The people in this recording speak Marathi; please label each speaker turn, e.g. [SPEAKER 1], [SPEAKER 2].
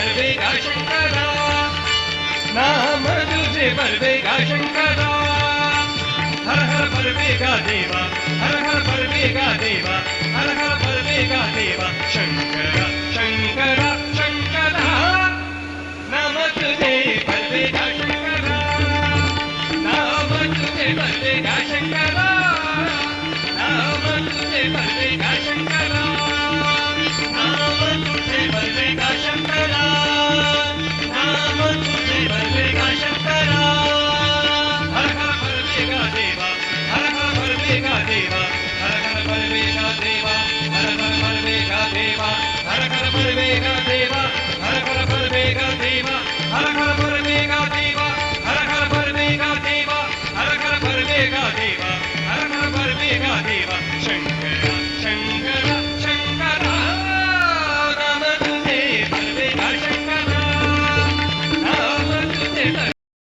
[SPEAKER 1] बलवेगा शंकरा नाम तुझे बलवेगा शंकरा हर हर बलवेगा देवा हर हर बलवेगा देवा हर हर बलवेगा देवा शंकरा शंकरा शंकरा नाम तुझे बलवेगा शंकरा नाम तुझे बलवेगा शंकरा नाम तुझे बलवेगा शंकरा नाम तुझे बलवेगा शंकरा नाम तुझे बलवेगा शंकरा हर हर बलवेगा देवा हर हर बलवेगा देवा हर हर बलवेगा देवा हर हर बलवेगा देवा हर हर बलवेगा देवा हर हर बलवेगा देवा हर हर